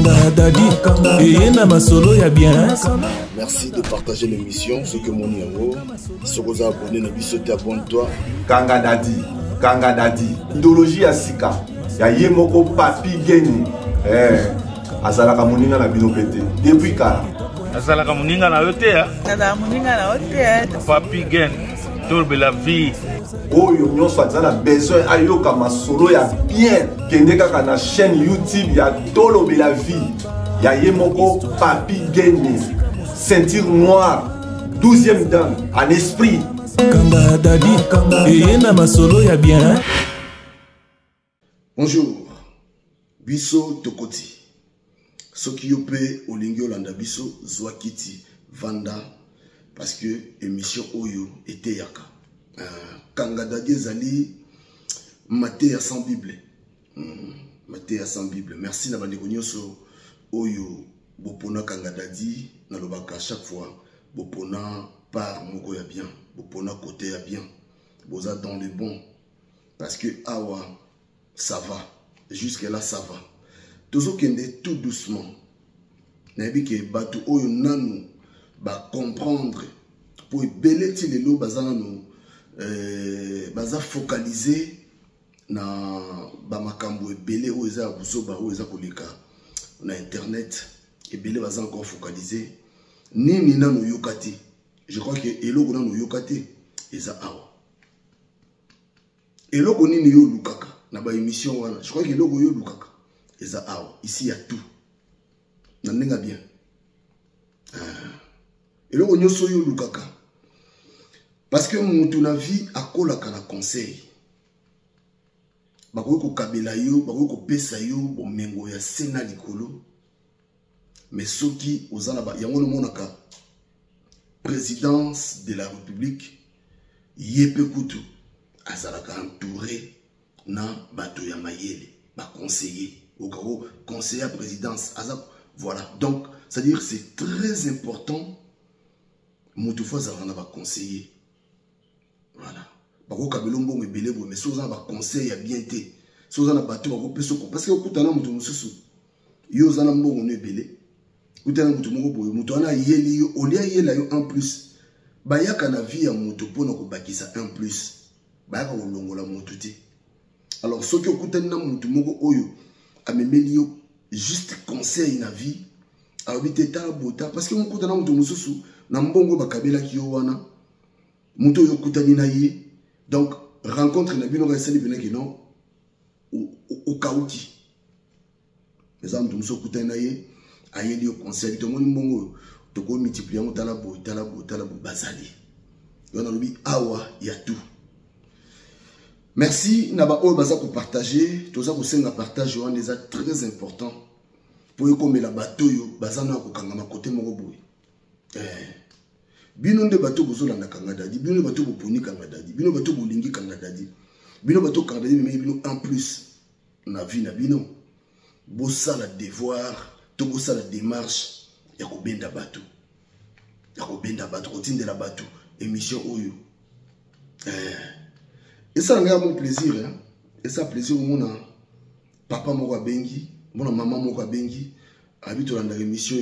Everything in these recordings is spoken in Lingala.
Kanga Dadi, et na masolo ya bien. Merci de partager l'émission. Ce que mon numéro, si vous êtes abonné, ne bisotez, abonne-toi. Kanga Dadi, idéologie ya sika, ya yemoko papi geni. Azalaka moninga na bino pete. Depuis kala. Azalaka moninga na yote ya. Azalaka moninga na yote ya. Papi geni, torbe la vie. Oyo nyonso azala besoin ayoka masolo ya bien. Kende kaka na chaîne YouTube ya Tolobe la vie. Ya yemoko papi geni. Ceinture noire, 12e dan, en esprit. Kanga Dadi, et na masolo ya bien. Bonjour, biso tokoti. Soki yo pe olingi olanda biso zwa kiti vanda parce que émission oyo était yaka. Kanga Dadi ezali maté ya sans Bible. Maté ya sans Bible. Merci na bandeko nyonso oyo bopona Kanga Dadi na lobaka chaque fois bopona par moko ya bien, bopona côté ya bien. Boza dans le bon parce que awa ça va. Jusque là ça va. Toujours kende tout doucement. Nabi ke batu oyo nanu ba comprendre pour beleti lelo bazana no baza focaliser na ba makambo ebele oyo eza buzoba oyo eza koleka na internet ebele baza encore focaliser nini nanu yokati. Je crois que eloko nanu yokati eza awa. Eloko nini yo lukaka na ba émission wana. Je crois que eloko yo lukaka eza awa. Ici il y a tout. Nandenga bien. Eloko nyoso yo lukaka. Parce que mutu na vie akolaka na conseil. Bakoki kokabela yo, bakoki kopesa yo bomengo ya sena likolo. Mais soki ozala ba yango no monaka présidence de la République yepe kutu azalaka entouré na bato ya mayele, ba conseiller, au conseiller à présidence. Voilà, donc c'est-à-dire c'est très important. Moutoufa zalana va conseiller. Voilà. Bako kabelombo ebele bo mais soza ba conseil ya bien té. Soza na bato bako peso parce que okutana mutu mususu. Yo zana mbongo no ebele. Utana mutu moko boyo mutu ana yeli yo olia yela yo en plus. Bayaka na vie ya mutu pona ko bakisa en plus. Bayaka olongola mutu té. Alors ce qui okutana na mutu moko oyo amemeli yo juste conseil na vie habiter ta bota parce que on kutana mutu mususu na mbongo bakabela ki yo wana mutu yo kutani na ye donc rencontre na bino ga sali bena ki non au kauti les hommes mutu mususu kutani na ye ayeli yo conseil to moni mbongo to ko multiplier on tala bo bazali yo na lobi awa ya tout. Merci Naba Oyo Baza pour partager. Tout ça pour senga partage on est très important. Pour comme la bateau yo baza na ko kanga makote moko boy. Bino nde bateau bozo landa Kanga Dadi, bino bateau boponi Kanga Dadi, bino bateau bolingi Kanga Dadi. Bino bateau Kanga Dadi mais bino en plus na vie na bino. Bossa la devoir, to bossa la démarche ya ko benda bateau. Ya ko benda bateau, routine de la bateau, émission oyo. Et ça a mon plaisir, hein? Et ça plaisir mon papa moko bengi, mon maman moko bengi, habite dans la émission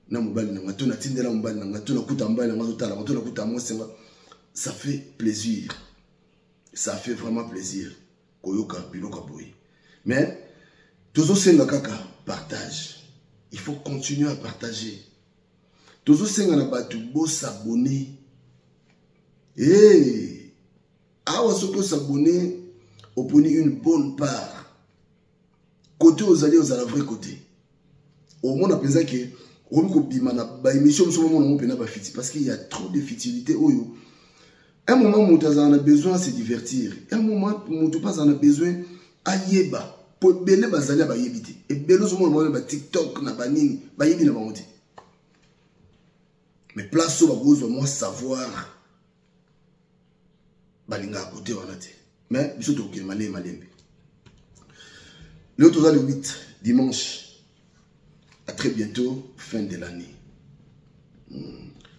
na mobali na ngato na tindela mobali na ngato na kuta mbali na ngato tala ngato na kuta mosenga. Ça fait plaisir. Ça fait vraiment plaisir. Koyoka biloka boy. Mais tozo senga kaka partage. Il faut continuer à partager. Tozo senga na batu bo s'abonner. Awa soko s'abonner au poni une bonne part. Côté aux alliés aux à la vraie côté. Au moins on a pensé que on ko bimana ba émission so moment on pena ba fiti parce qu'il y a trop de futilité oyo. Un moment moutaza en a besoin de se divertir. Un moment moutaza en a besoin ayeba pour belé bazali ba yebité. Et belo so moment ba TikTok na banini ba yebi na ba monti. Mais place so ba besoin moi savoir balinga à côté on a dit. Mais biso to ke malembe. Le total le 8 dimanche. À très bientôt, fin de l'année.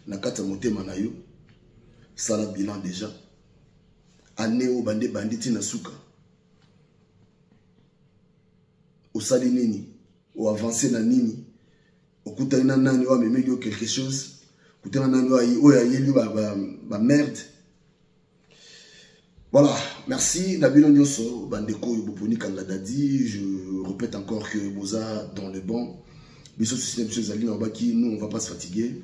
Nakata motema na yo. Sala bilan déjà. Année au bande banditi na suka. Osali nini ou avancer na nini okuta na nani wa memeli quelque chose okuta na nani wa yeli ba merde. Voilà, merci Nabilo Nyoso bandeko yoboponi kanga dadi. Je répète encore que Boza dans le bon biso souci de choses ali na baki, nous on va pas se fatiguer.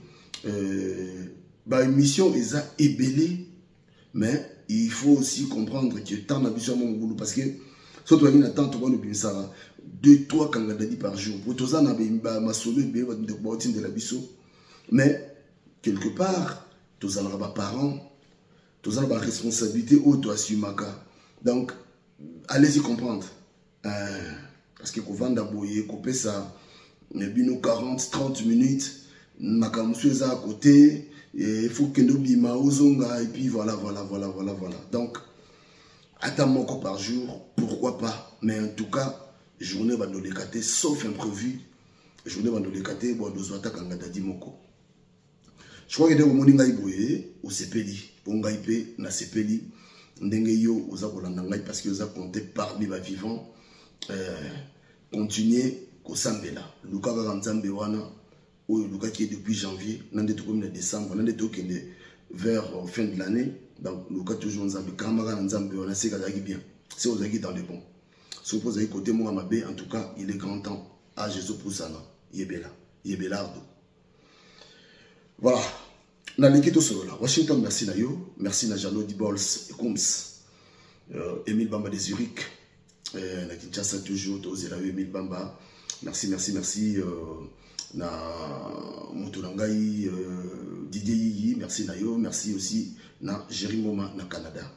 Bah émission eza ébélé, mais il faut aussi comprendre que tant d'ambition mon boulot parce que surtout il y a tant de ça 2-3 kangadadi par jour pour tous na ma solo be de la biso, mais quelque part tous en ba parents, tous en ba responsabilité auto assumaka. Donc allez-y comprendre parce que ko vanda boyer ko pesa bino 40-30 minutes makamusu eza à côté. Il faut que nous bima ozonga et puis voilà. Donc, attends mon corps par jour, pourquoi pas. Mais en tout cas, journée va nous décater, sauf imprévu. Journée va nous décater, bon, nous attaques en gadadi moko. Je crois que des moments ngai boye au sepeli, ponga ipe na sepeli, ndenge yo oza kolanda ngai parce que oza compté parmi les vivants. Continuer ko sambela. Luka ka nzambe wana. Luka qui est depuis janvier, nande to comme décembre, nande to qui est vers fin de l'année. Donc Luka toujours nzambe kamara nzambe on a c'est kazaki bien. C'est aux dans le bon. Suppose à côté moi mabe en tout cas, il est grand temps à Jésus pour ça là. Yebelardo. Voilà. Na l'équipe solo là. Washington merci na yo, merci na Jano Dibols et Combs. Emile Bamba de Zurich. Na Kinshasa toujours to 0 Emile Bamba. Merci. Na Mutulangai Didier Yi, merci Nayo, merci aussi na Jérimoma na Canada.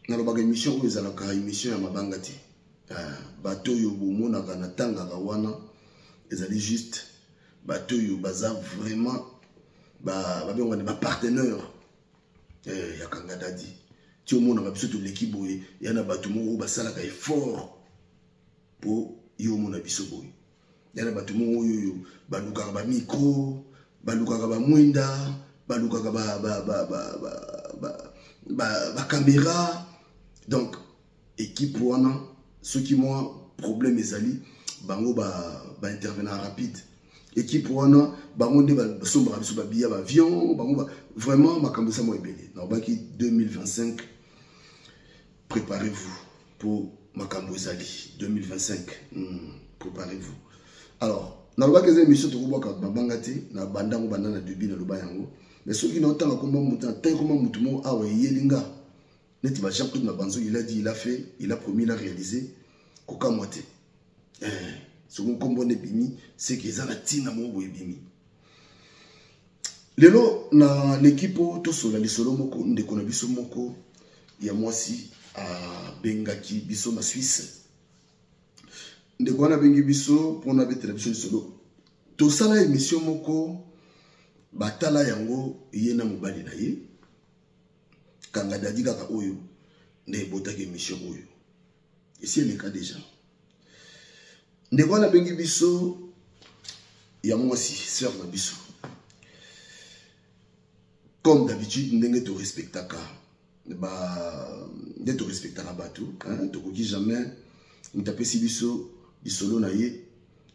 Na lobaga émission où ezalaka émission ya mabangati. Bato yo bomona kana tanga wana ezali juste bato yo baza vraiment ba partenaire ya Kangada di. Ti omona ba biso to l'équipe boye yana bato mo basalaka effort pour yo mona biso boye. Yana batumo oyo balukaka ba micro, balukaka ba mwinda, balukaka ba caméra. Donc équipe wana ceux qui moi problème ezali bango ba intervenant rapide. Équipe wana bango nde ba somba biso ba biya ba avion, bango vraiment makambo sa mo ebele. Na baki 2025 préparez-vous pour makambo ezali 2025. Préparez-vous. Alors, dans le cas des émissions de Roubaka, na banda ou bandana de bin, mais ceux qui n'ont pas comment mouton, tant comment mouton, ah ouais, yelinga. Net va Jean-Claude Mabanzo, il a dit, il a fait, il a promis, il a réalisé. Koka moite. Ce qu'on comprend bimi, c'est qu'ils ont la tina mo bimi. Lelo na l'équipe to sola les solo moko, ndeko na biso moko, ya mwasi à Bengaki biso na Suisse. Ndeko wana bengi biso pona be télévision solo to sala émission moko batala yango yena mobali na ye kanga dadi kaka oyo nde botaki émission oyo ici le cas déjà. Ndeko wana bengi biso ya mwasi sœur na biso comme d'habitude ndenge to respectaka nde to respectaka bato to koki jamais mtapesi biso lisolo na ye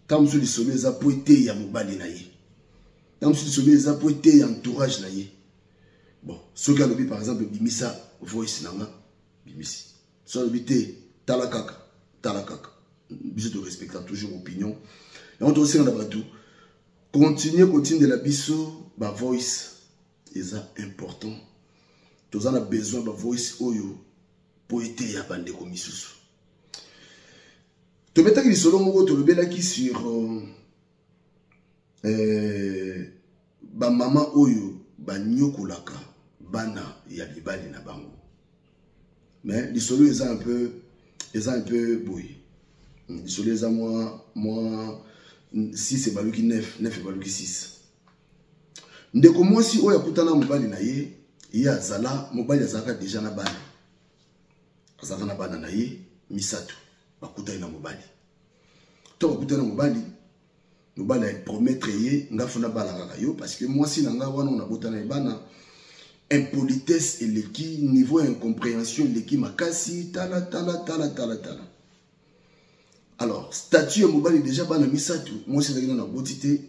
tamsu lisolo eza poete ya mobali na ye tamsu lisolo eza poete ya entourage na ye. Bon soki alobi par exemple bimisa voice nanga bimisi so alobi te tala kaka biso to respecta toujours opinion et on doit aussi na bato continuer de la biso ba voice eza important tozana besoin ba voice oyo poete ya bandeko misusu. Tu mettez les solo moko to lebelaki sur ba mama oyo ba nyokolaka bana ya libali na bango. Mais les solo est un peu boy. Les solo est moi 6 et baluki 9 et baluki 6. Ndeko mwasi oyo akutana mobali na ye, ye azala mobali azaka déjà na bana. Azaka na bana na ye misato. Bakuta ina mobali. To bakuta na mobali a promettre ye ngafuna bala kaka yo parce que moi si nanga wana on a botana bana impolitesse et leki niveau incompréhension leki makasi tala. Alors, statut mobile déjà bana misatu. Moi c'est dans la beauté.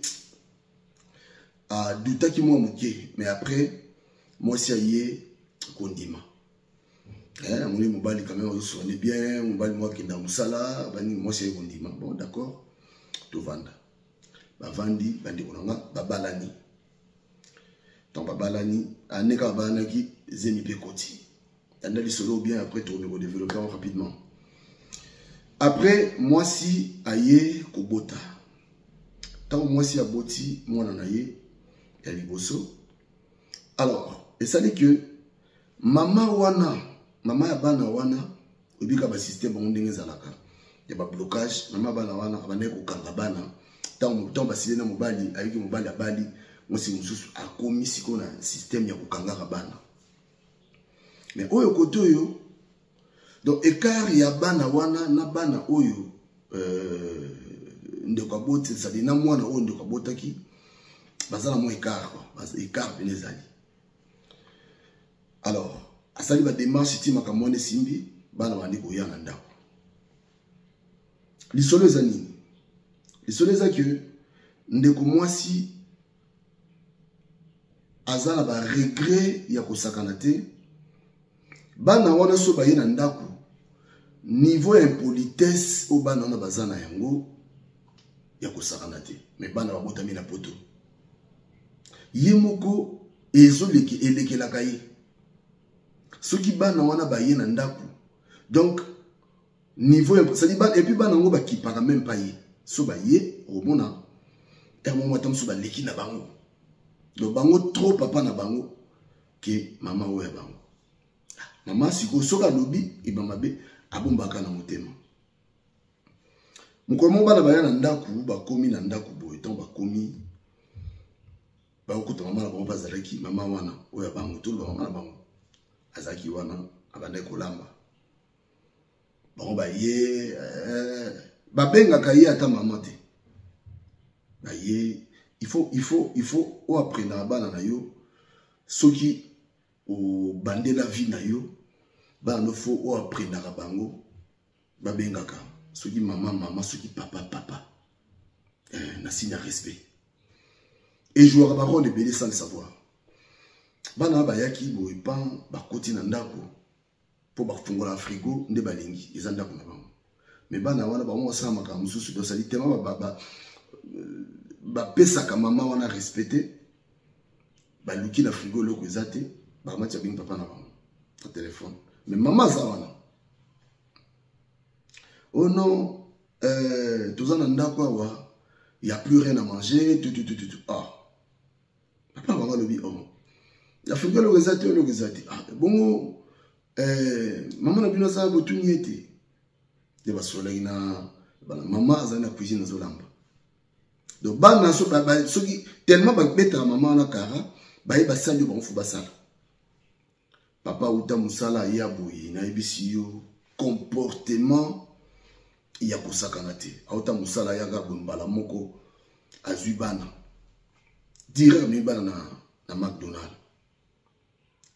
Douta qui moi moqué, mais après moi c'est yé kondima. Mon mobile quand même on sonne bien, mobile moi qui dans musala, bani moi c'est kondima. Bon d'accord. To vanda. Ba vandi bandi konanga babalani. Donc babalani aneka bana ki zemi pe koti. Andali solo bien après tourner au développement rapidement. Après, moi si aye kobota. Tant moi si aboti, moi n'en aye, ya liboso. Alors, et ça dit que maman wana, maman ya bana wana, obika ba système on ndenge zalaka. Ya ba blocage, maman bana wana abane ko kanga bana. Tant ba silena mobali, avec mobali ya bali, moi si mususu akomi siko na système ya ko kanga bana. Mais oyo koto yo donc écart ya bana wana na bana oyo ndeko aboti sali na mwana oyo ndeko abotaki bazala mo écart quoi écart benezali. Alors asali ba démarche ti makamone simbi bana bandi ko yana ndako lisolo ezani lisolo ezaki ndeko mwasi azala ba regret ya kosakana te bana wana so ba yena ndako niveau impolitesse au bana na bazana yango ya kosakana te mais bana babotami na poto yemoko ezoleki elekelaka ye soki bana wana ba yena ndako donc niveau ça dit bana et puis bana ngo ba kipaka même pas ye so ba ye au mona et moment tam so ba leki na bango donc bango trop papa na bango ke mama oya bango mama siko soka lobi ibamabe abombaka na motema mukomo bana baya na ndaku bakomi na ndaku boye tant bakomi bakuta mama na bango bazalaki mama wana oya bango to mama na bango azaki wana abande kolamba bango baye babengaka ye ata mama te baye il faut o apprendre bana na yo soki o bande la vie na yo ba no faut o apprendre bango ba bengaka soki mama soki papa na signe respect et jouer ba rôle belé sans le savoir bana ba yaki boy pan ba koti na ndako po ba fungola frigo nde balingi ezanda ko na bango mais bana wana ba mo sa maka mususu do sali tema ba pesa ka mama wana respecter ba luki na frigo loko ezate ba matcha bing papa na bango au téléphone mais maman za wana oh non tous en ndako awa il y a plus rien à manger tout ah papa va le dire oh la frigo loko ezate ah bon maman na bino za botuni ete de ba soleil na maman za na cuisine zolamba donc bana so ba soki tellement ba beta maman na kara ba yeba sali ba mfu basala papa uta musala ya boyi na ebisi yo comportement ya kosakana te auta musala ya ga mbala moko azui bana dire mi bana na McDonald's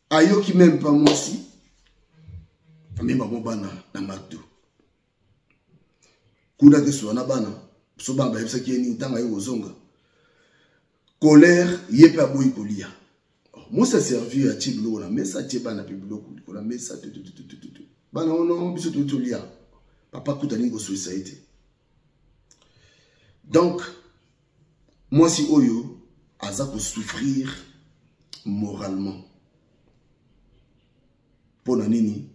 ayoki même pas moi si même ba bana na McDo kuna ke so na bana so banga yebisa ki ni tanga yo zonga colère yepe aboyi kolia moi ça servi à tiblo na mesa tieba na biblo ko la mesa bana ono biso to lia papa kutani ko suicide donc moi si oyo aza ko souffrir moralement pona nini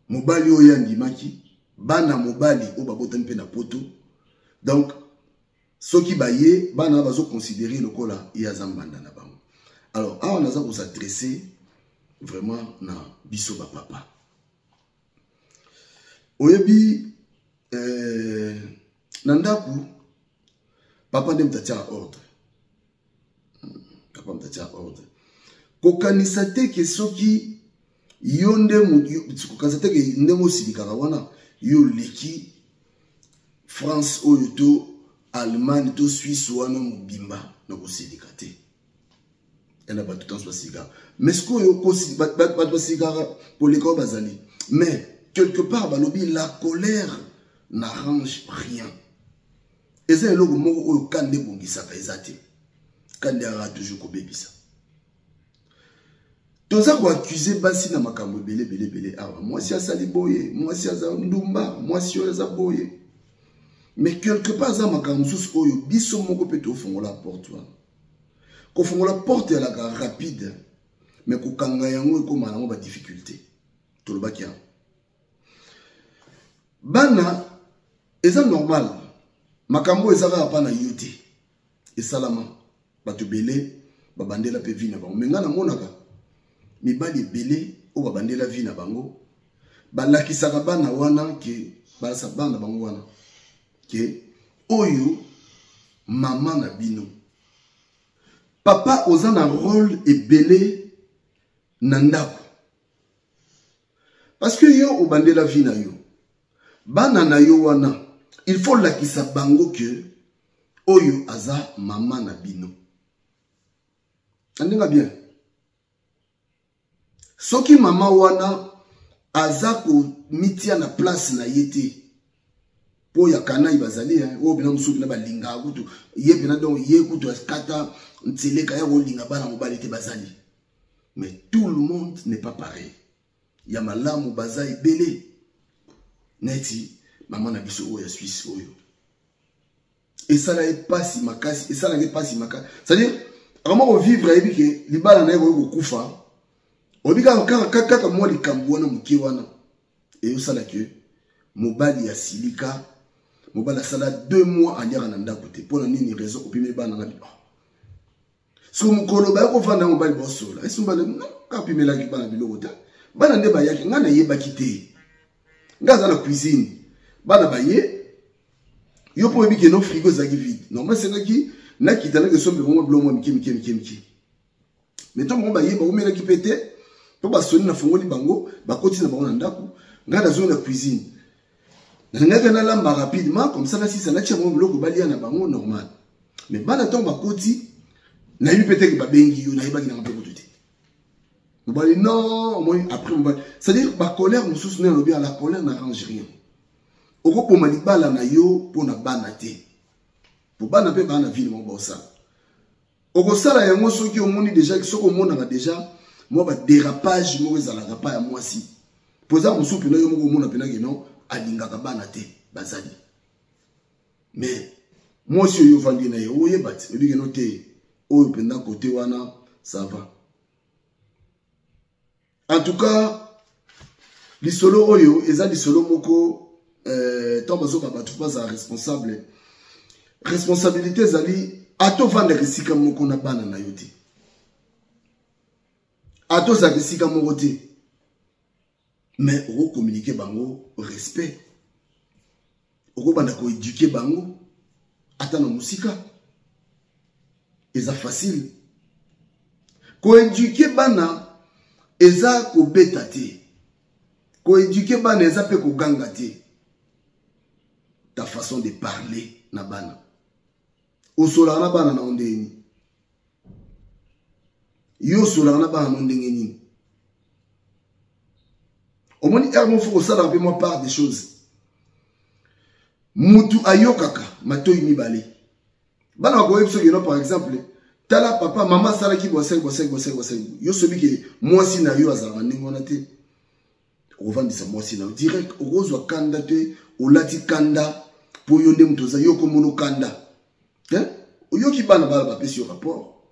mobali oyo andimaki bana mobali o babota mpe na poto donc ceux qui baillent bana bazo considérer le kola ya zambanda na bango. Alors on a ça s'adresser vraiment na biso ba papa oyebi nandaku papa ndem tatia ordre papa mtatia ordre kokanisa te ke soki yonde mu kokanisa te ke ndemo silikaka wana yo leki France oyo to Allemagne to Suisse wana mobimba na kosilika te ena ba tout temps basika mais ce que yo kosi ba basika pour les corps bazali mais quelque part balobi la colère n'arrange rien. Et c'est un logo moko quand des bongi ça kaizate. Quand des ara toujours ko bebisa. Toza ko accuser basi na makambo belé awa. Moi si asali boye, moi si aza ndumba, moi si aza boye. Mais quelque part za makambo sous oyo biso moko peut ofongola porte wana. Ko fongola porte ya la rapide. Mais ko kanga yango ko malango ba difficulté. Tolobaki ya. Bana eza normal. Makambo ezaka pa na yote. Et salama bato belé babandela pe vina bango. Mais ngana monaka mibali belé o babandela vina bango. Balakisaka bana wana ke balasa bana bango wana. Ke oyo maman na bino. Papa oza na rôle ebelé na ndako. Parce que yo obandela vina yo. Bana na yo wana. Il faut lakisa bango que oyo aza maman na bino. Andinga bien. Soki mama wana aza ko mitia na place na yete. Po ya kana ibazali o bina musubi na balinga kutu ye bina donc ye kutu askata nteleka ya linga bana mobali te bazali. Mais tout le monde n'est pas pareil. Ya malamu bazai belé. Neti maman na biso oyo ya Suisse oyo. Et ça n'a pas si makasi, et ça n'a pas si makasi. C'est-à-dire, comment vivre et que les balles n'aient pas kufa. Obiga kaka moi les kambuana mukiwana. Et ça là que mobali ya silika, mobali sala 2 mois à dire nanda côté. Pour la nini raison au pime bana na biba. So mukolo ba ko vanda mobali bosso là. Et son bana non, ka pime la ki bana biloko ta. Bana ndeba yaki ngana yeba kité. Ngaza na cuisine. Bana baye yo pour que nos frigos zaki vide. Normalement c'est qui na kitana que sombe vraiment blanc miki. Mais tant mon baye ba omela ki pété, to ba soni na fongoli bango, ba koti na bango na ndako, ngana zone na cuisine. Ngaka na lamba rapidement comme ça là si ça na tia mon bloc balia na bango normal. Mais bana to ba koti na yu pété que ba bengi yo na yeba ki na mpe kotuti. Mobali non, moi après mobali, c'est-à-dire ba colère nous soutenir le bien la colère n'arrange rien. Oko po malibala na yo po na bana te. Po bana pe bana ville mo bosa. Oko sala yango soki omoni déjà soko mona nga déjà mo ba dérapage mo ezala pa ya mwasi. Poza musupi na yo mo mona pena ke non alinga ka bana te bazali. Mais moi si yo vandi na yo yebati ebi ke no te oyo penda côté wana ça va. En tout cas lisolo oyo eza lisolo moko tant bazo ba batu pas responsable responsabilité zali ato vendre risika moko na bana na yote ato za risika moko te mais on communiquer bango respect on banda ko éduquer bango ata na musika eza facile ko éduquer bana eza ko beta te ko éduquer bana eza pe ko ganga te. Ta façon de parler na bana. O sola na bana na ondeni. Yo sola na bana na ondeni ni. Au moins il faut ça dans moi part des choses. Mutu ayokaka matoyi mibale. Bana ko yebso que par exemple, tala papa maman sala ki bosseng. Yo sobi que moi si na yo azala ndingona te. O vandi sa moi si na direct o rozwa kanda te o lati kanda. Pour yonde mutoza yoko mono kanda. Hein? Yoki bana bala ba pesi rapport.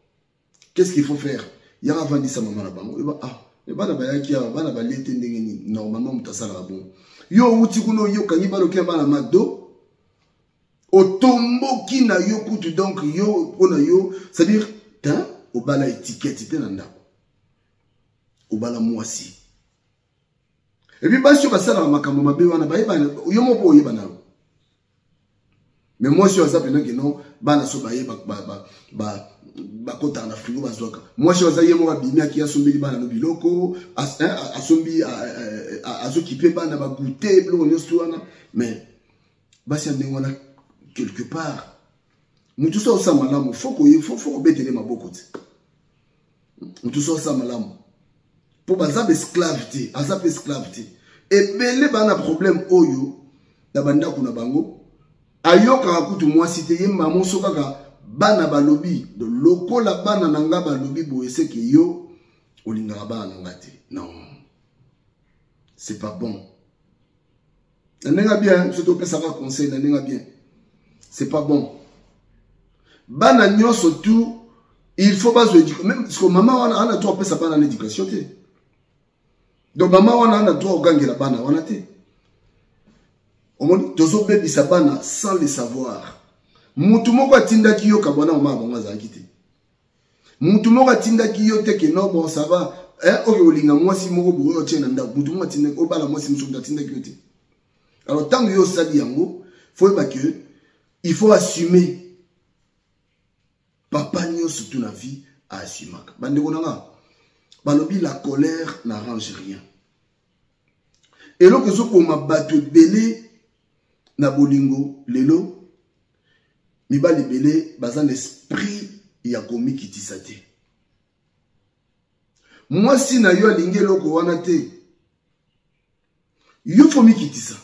Qu'est-ce qu'il faut faire? Yara vandi sa maman na bango. Et bah ah, et bana ba yaki bana ba lete ndengeni normalement mutasala bon. Yo uti kuno yo kanyi balo ke bana McDo. Otombo ki na yo kutu donc yo ona yo, c'est-à-dire hein, au bala étiquette te nanda. Au bala mwasi. Et puis ba sio basala makambo mabe wana ba yeba yo mopo yeba na. Mais moi, je suis à que non, bana so baye ba kota na frigo bazoka. Moi, je suis à mo bimia ki asombi bana no biloko, asombi azokipe bana ba goûter blo nyoswana. Mais basi ndengona quelque part. Mutu so sa malamu, faut obetele maboko te. Mutu so sa malamu. Pour bazab esclavité, azab esclavité. Et belé bana problème oyo na banda kuna bango ayoka kutu mwasi te ye maman sokaka bana balobi de lokola bana nanga balobi boyese ke yo olingaka bana nanga te. Non, c'est pas bon. Nanenga bien, surtout que ça va conseil, nanenga bien. C'est pas bon. Bana nyonso tout, il faut pas éduquer. Même parce que maman on a droit à ça bana l'éducation te. Donc maman on a droit au gangi la bana on a te. On dit tozo bébé sa bana sans le savoir. Mutu moko atinda ki yo kabona mama bonga za kite. Mutu moko atinda ki yo te ke no bon ça va. Ok olinga mwasi moko boyo tena nda mutu moko atinda ko bala mwasi musu atinda ki yo te. Alors tant que yo sali yango, faut pas que il faut assumer. Papa nyo surtout la vie a assumé. Bande konanga. Balobi la colère n'arrange rien. Et là que zo ko mabato belé na bolingo lelo mibali belé bazan l'esprit ya komi kitisate. Moi si na yo alinge loko wana te. Yo faut mi kitisa.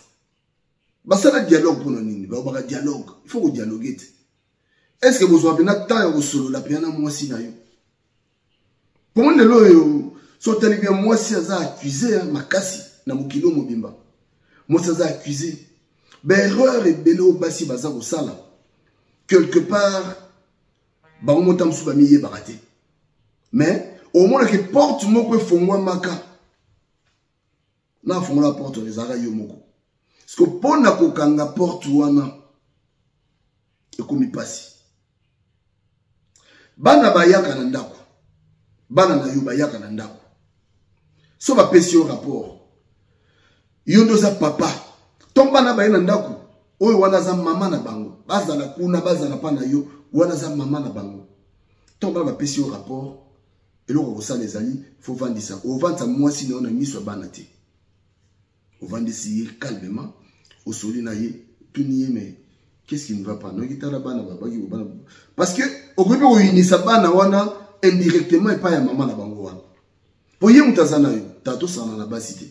Basala dialogue pour nini, ba dialogue. Il faut dialoguer. Est-ce que vous avez un temps au solo la piana moi si na yo? Pour le lo so tali bien moi si aza accusé makasi na mukilo mobimba. Moi si aza accusé. Ben erreur et belo basi baza ko sala. Quelque part ba on monta msuba miye baraté. Mais au moins que porte moko fongwa maka. Na fongwa la porte les ara yo moko. Parce que pour na kokanga porte wana ekomi pasi. Bana bayaka na ndako. Bana na yo bayaka na ndako. So ba pesi yo rapport. Yo ndoza papa. Ton bana baye na ndako. Oyo wana za mama na bango. Bazala kuna bazala pa na yo wana za mama na bango. Ton bana ba pesi yo rapport. Et là on les amis, faut vendre ça. Au vendre ça moi si on a mis sur banate. Au vendre ça calmement. Au soli na ye tout nié mais qu'est-ce qui ne va pas? Non kita la bana babaki bana. Parce que au groupe où il sa bana wana indirectement et pas ya maman na bango wana. Pour ye mutazana yo, tato sana na basité.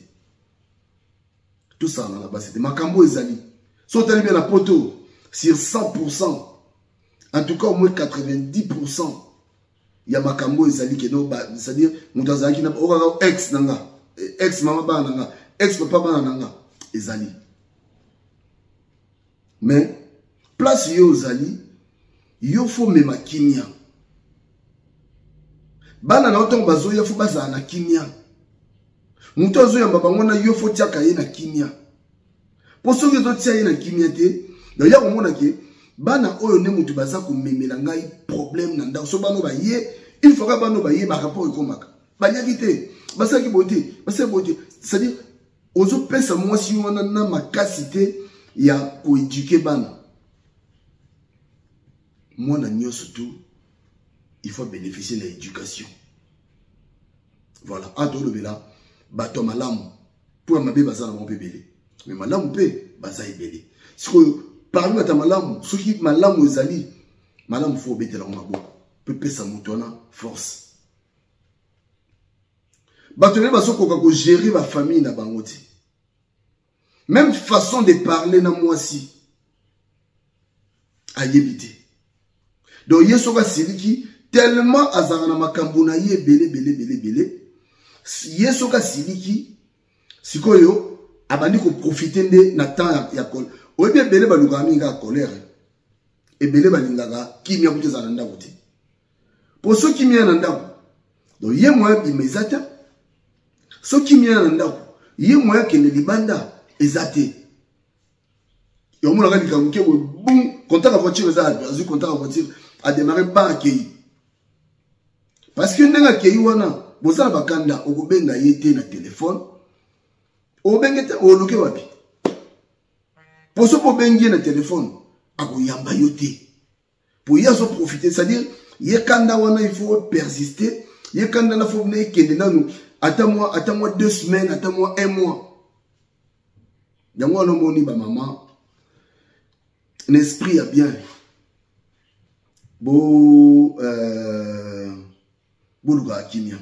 Tout ça na basité. Makambo ezali. So tali bien la poto sur 100%. En tout cas au moins 90%. Il y a makambo ezali ke no ba, c'est-à-dire mutazana ki na okaka ex nanga, ex mama bana nanga, ex papa bana nanga ezali. Mais place yo zali yo faut mema kimia. Bana na otongo bazo ya faut baza na kimia. Muto zo ya baba ngona yo faut tiaka ye na kimia. Poso ke zo tia ye na kimia te, do ya ko mona ke bana oyo ne mutu baza ko memela ngai problème na nda so bano ba ye, il faut que bano ba ye ba rapport ekomaka. Ba nyaki te, basa ki bote, basa bote, c'est-à-dire ozo pesa mwasi wana na makasité ya ko éduquer bana. Moi na nyo surtout il faut bénéficier de l'éducation. Voilà, en tout le bela bato malamu pour mabe bazana mon bébé. Mais malamu pe baza ebele. Si parmi ta malamu, ceux qui malamu ezali, malamu faut betela maboko. Pepe sa mutona force. Bato ne baso ko gérer ma famille na bangoti. Même façon de parler na moi si a yébité. Donc yesoka siliki tellement azarana makambo na ye belé. Yesoka siliki sikoyo abandi ko profiter de na temps ya kol. Oye bien belé baluka minga colère. Et belé balingaka kimia kuteza na ndako te. Pour ceux qui mien na ndako. Donc ye moyen imezata. Ceux qui mien na ndako, ye moyen que ne libanda ezate. Yo mona ka dikamuke boum, contact la voiture ça, azu contact la voiture a démarré pas accueilli. Parce que ndenga accueilli wana, bozala bakanda okobenga yete na téléphone. Obengete oloke wapi. Pour ce pour bengi na téléphone, akoyamba yote. Pour y aso profiter, c'est-à-dire ye kanda wana il faut persister, ye kanda na faut venir kende nanu. Attends-moi 2 semaines, attends-moi 1 mois. Yango no moni ba maman. L'esprit a bien. Boluka akimia.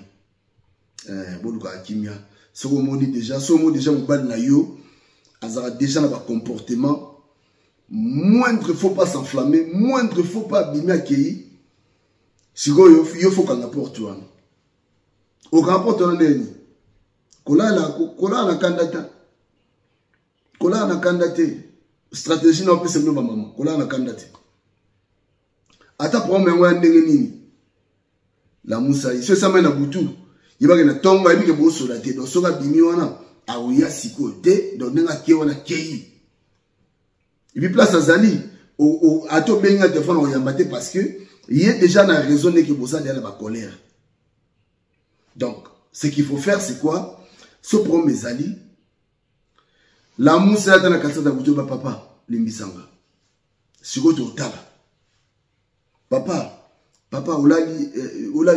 Boluka akimia. So moni déjà, so moni déjà mobali na yo. azara déjà dans le comportement, moindre faut pas s'enflammer, moindre faut pas abîmer à Kei. Si il faut qu'on apporte toi. Au grand porte on est kola na kandata. Kola na kandate. Stratégie n'a pas semé maman. Kola na kandate. Ata problème wa ndenge nini. La Moussa, c'est ça mena butu. Il va que tonga il que bosso la tête. Donc soka bimi wana awuya siko te donc nenga ke wana kei. Et puis place azali au ato benga téléphone o yambate parce que il est déjà dans la raison que bossa derrière la colère. Donc ce qu'il faut faire c'est quoi? Ce problème ezali la Moussa atana kasata butu ba papa limbisanga. Siko to tala. Papa olali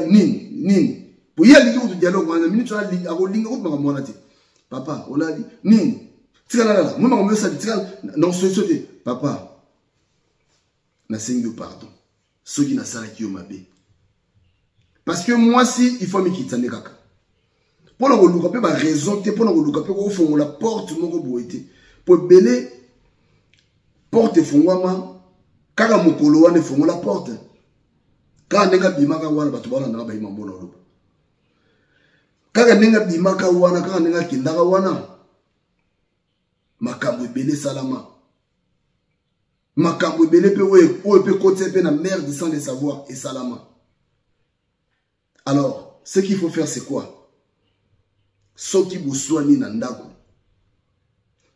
nini pour y aller au dialogue en minute la ligne ako linga ko mwana te papa olali nini tikala moi ma ça tikala non société papa na sengo pardon ceux qui na sala ki yo mabe parce que moi si il faut me quitter kaka pour le luka pe ba raison te pour le luka pe ko fongola porte moko boité pour belé porte fongwama kaka mokolo wana fongola porte. Quand nenga bimaka wana batu bana na bayima mbona loba. Kaka nenga bimaka wana kaka nenga kindaka wana. Makambo ebele salama. Makambo ebele pe o pe côté pe na merde sans le savoir et salama. Alors, ce qu'il faut faire c'est quoi? Soki boswani na ndako.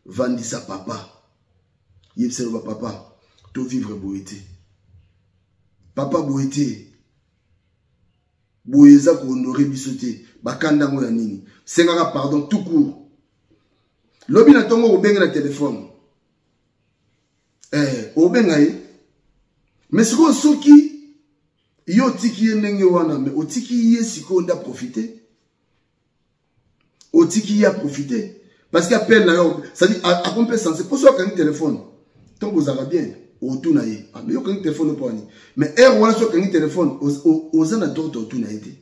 Vandisa papa. Yebselo papa, to vivre boité. Papa boité. Boyeza ko honorer bisoté. Bakanda ngo ya nini. Sengaka pardon tout court. Lobi na tongo obenga na téléphone. Obenga ye. Mais siko soki yo tiki ye ndenge wana mais otiki ye siko nda profiter. Otiki ya profiter parce qu'appelle na yo, ça dit à compter sensé pour ça quand téléphone. Tongo za va bien. Autour na ye. Mais yo quand téléphone pas ni. Mais wana so quand téléphone aux na toto autour na été.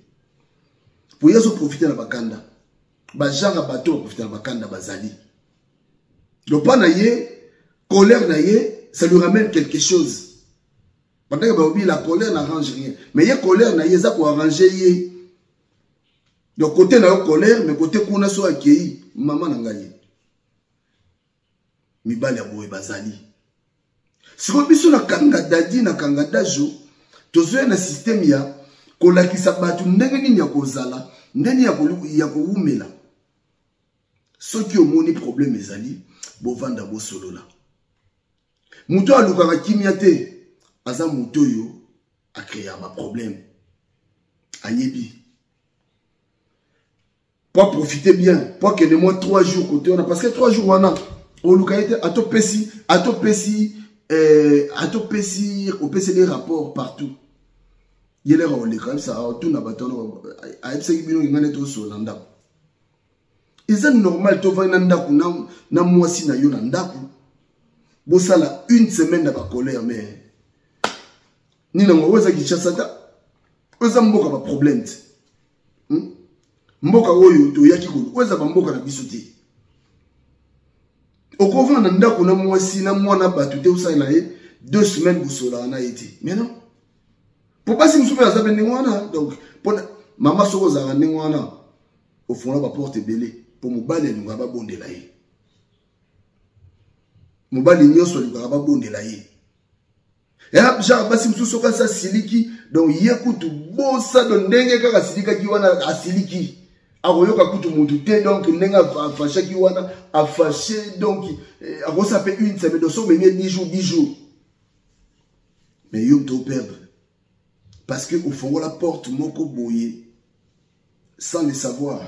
Pour y profiter na bakanda. Ba genre bateau profiter na bakanda bazali. Donc pas na ye, colère na ye, ça lui ramène quelque chose. Pendant que ba la colère n'arrange rien. Mais ye colère na ye ça pour arranger ye. Donc côté na yo colère mais côté kuna so akei maman na ngai. Mibali ya boye bazali. Si vous biso na kanga dadi na kanga dajo, tozoya na système ya kolakisa batu ndenge nini ya kozala, ndenge ya koumela. Soki omoni problème ezali, bovanda bo solola. Muto alukaka kimia te, aza muto yo a créé un problème. Ayebi. Pour profiter bien, pour que les moins 3 jours côté on a parce que 3 jours on a au localité à to pesi au PC les rapports partout. Il est là comme ça tout na batono a epse bino ngane to so landa. Is it normal to va nanda ku na mwasi na yo na ndaku. Bo sala une semaine na ba colère mais ni na ngweza kichasata. Oza mboka ba problème. Mboka oyo to yaki ko oza ba mboka na biso te. Okova na ndako na mwasi na mwana batu te usana ye 2 semaines busola na été. Mais non. Pour pas si nous sommes à ça beningwana donc pour maman soko za ningwana au fond là ba porte belé pour mobali nga ba bondela ye. Mobali nyoso nga ba bondela ye. Et là genre basi musu soka sa siliki donc yekutu bosa do ndenge kaka silika ki wana asiliki. Aroyoka kutu mutu te donc nenga afasha ki wana afashe donc akosa pe une semaine donc so menye 10 jours mais yo to perdre parce que au fond la porte moko boye sans le savoir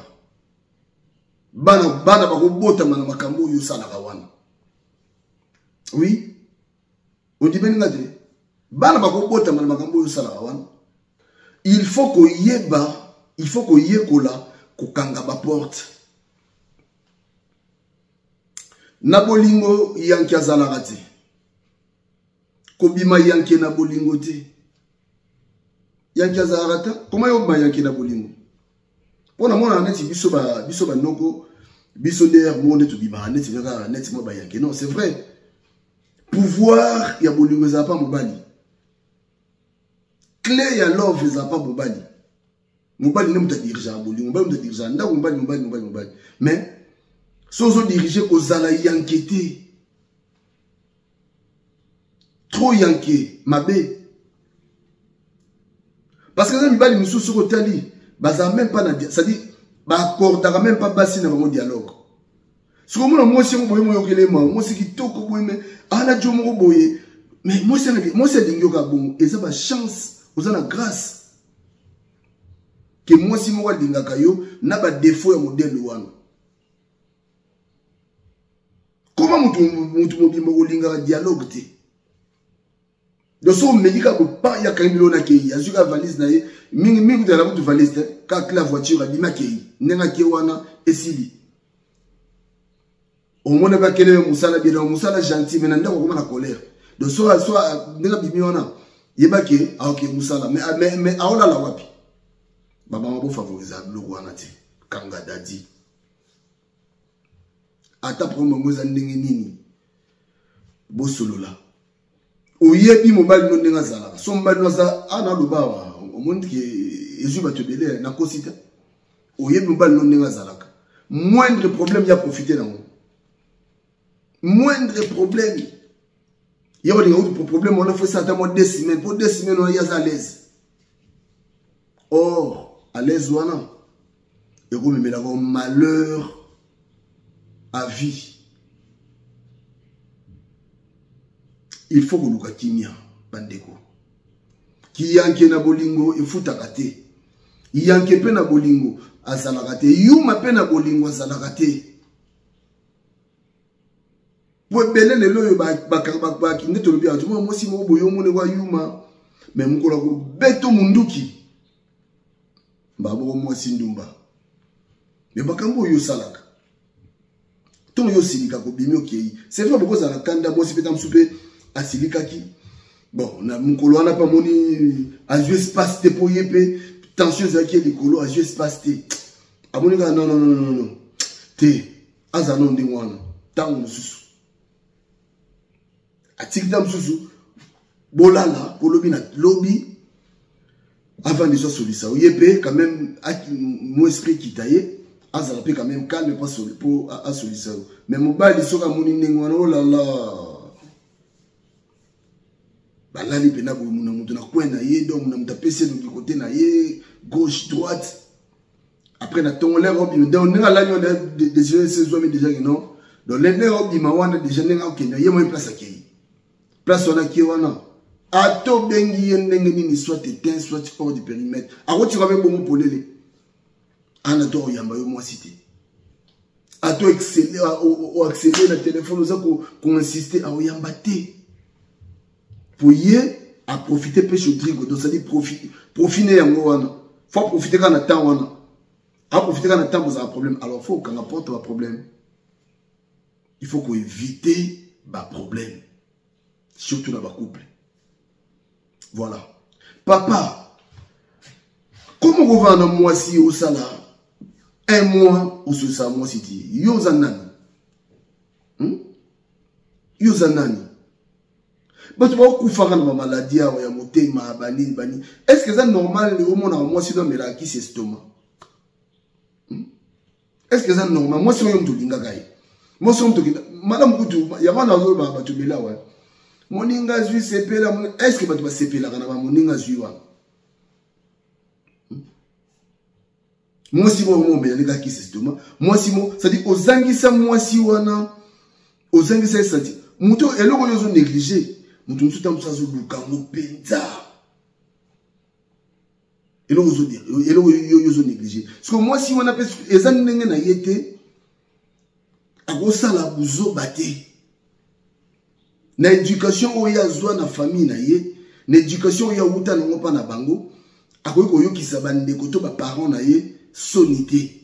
bana bako bota mana makambo yo sala kawana oui on dit ben ngade bana bako bota mana makambo yo sala kawana il faut ko yekola kokanga ba porte na bolingo yanki azalaka te kobima yanki na bolingo te yanki azalaka te comment yo ba yanki na bolingo pona mona neti biso ba noko Bissonner, monde tout bima, net mo bayanke. Non, c'est vrai. Pouvoir, il y a bolingo za pas mobali. Clé, il y a love, za pas mobali. Mobali ne m'a dirigé à bolingo, mobali m'a dirigé à nda mobali. Mais sans diriger aux ala yankete. Trop yanké, mabé. Parce que ça mibali musu sur otali, baza même pas na, ça dit ba accordera même pas basi na mon dialogue. Ce que moi si mo boye mo yokele moi si kitoko boye mais ala jo mo boye mais moi c'est dingyo ka bon et ça ba chance aux la grâce que moi si mo dinga kayo na ba défaut ya modèle wana. Comment mutu mobimba kolinga dialogue te? Donc, si on me dit qu'il n'y a pas de valise, il y a une valise, il y a une valise, quand la voiture a dit qu'il y a une sili. Au moins, il y a une moussala gentil, mais il y a une colère. Donc, soit, il y a une moussala, mais il y a la wapi. Baba mabo favorisable, le roi nati, Kanga Dadi. Ata promo moza nini, bo solo là. Oyebi mobile non nenga zala so mobile no za ana loba o monde ki ezu ba te belé na kosita oyebi mobile non nenga zala moindre problème ya profiter na moindre problème ya wali ngou problème on a fait ça dans 2 semaines pour 2 semaines on y a à l'aise or à l'aise wana et comme me la malheur à vie. Il faut que nous continuions, bandeko. Qui yanke na bolingo, il faut takate. Yanke pe na bolingo, azalakate. Yuma pe na bolingo, azalakate. Pour belen le loyo ba ki neto lobi atu mo si mo boyo mo ne wa yuma. Mais mukola ko beto munduki. Babo mo si ndumba. Mais bakambo yo salaka. Ton yo silika ko bimi okei. C'est vrai beaucoup za na kanda mo si petam soupe. Asilikaki. Bon, on a mon colo, on n'a pas moni à jouer espace T pour yépe. Tension zaki les colo à jouer espace T. A mon gars, non. T. Azanon de moi. Tant sous. A tikdam sous. Bolala, pour lobby na lobby. Avant de sortir ça. Yépe, quand même, mon esprit qui taille. Azalape quand même calme pas sur pour à ça. Mais mon bal, il sera mon inengwana. Oh là là. Balali pena bo muna mutu na coin na ye donc na muta PC du côté na ye gauche droite après na ton l'air obi donc na la nyo de ces hommes déjà non donc l'air obi ma wana déjà nga okenya ye mo place akei place on a ki wana ato bengi yendenge ni soit éteint soit hors du périmètre a ko tira même bon polele ana to yamba yo moi cité ato exceller o accéder le téléphone za ko insister a yamba te. Pour y à profiter peu sur drigo donc ça dit profiter yango wana faut profiter quand on attend wana à profiter quand on attend vous avez un problème alors faut qu'on apporte un problème il faut qu'on évite un problème surtout dans le couple voilà papa comment on va dans mois si au salaire un mois ou ce ça mois si yo zanani yo zanani. Mais tu vas faire une maladie, ya motema, bani. Est-ce que c'est normal au monde moi si dans la qui c'est estomac? Est-ce que c'est normal? Moi si on me dit ngagai. Moi si on me dit madame Koutou, il y a pas d'enjeu bah tu me là ouais. Moninga zui CP là, est-ce que tu vas CP là quand moninga zui wa? Moi si moi me les gars qui c'est estomac. Moi si moi ça dit aux angisa moi si wana aux angisa ça dit muto eloko yo zo négliger. Nous sommes tous en train de faire et l'on vous dit, et l'on vous négligé. Parce que moi, si on appelle les années na yete, à gros ça la bouzo bâté. Na éducation où il y a zoa na famille na yé, na éducation où il y a outa na pas na bango, à quoi koyo qui s'abande koto ba parents na yé sonité.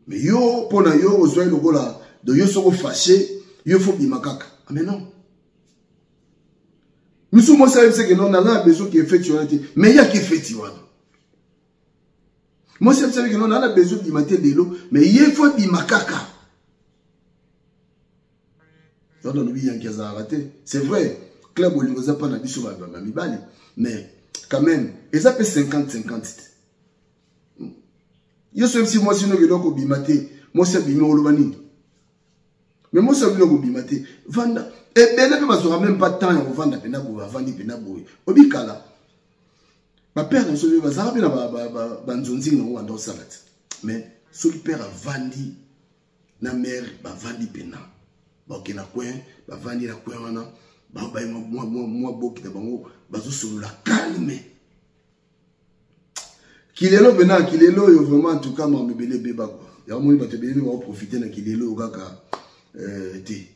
Mais yo pour na yo ozoa le gola, de yo soko fâché. Il faut bien macaque. Ah mais non. Nous sommes que non, on a besoin qui est fait. Mais il y a qui est fait. Moi, c'est vrai que nous, on a besoin de mater de l'eau, mais il faut du makaka. C'est vrai, Club Olingoza pas na biso ba mibali, mais quand même, ils appellent 50-50. Yo sais si moi sinon que donc bimate, moi c'est bimé olobani. Mais moi c'est bimé bimate, vanda et ben ne pas même pas temps on vendre pena bo vendre pena bo. Obikala. Ma père ne se va ça bien ba nzonzi no wanda salat. Mais celui père a vendu na mère ba vandi pena. Ba kena coin, ba vandi la coin wana, ba ba moi boki ta bango, ba zo solo la calme. Kilelo bena kilelo yo vraiment en tout cas moi me belé beba quoi. Ya moi ba te belé va profiter na kilelo kaka te.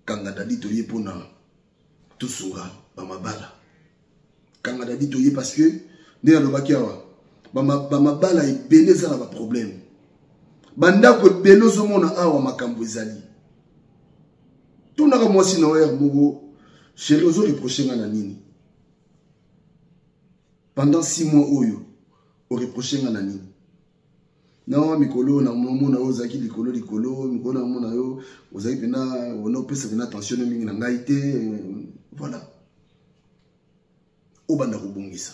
Kanga dali to ye pona tout sura ba mabala. Kanga dali to ye parce que ne ya lobaki awa ba mabala e belé ça na problème. Banda ko belo zo mona awa makambo ezali. Tuna ka mwasi na wer mugo chéri ozo reprocher nga na nini? Pendant 6 mois oyo o reprocher nga na nini? Non mikolo na mona ozaki likolo mikolo na mona yo ozaki pena ono pesa pena attention mingi na ngai te voilà. O banda ko bongisa.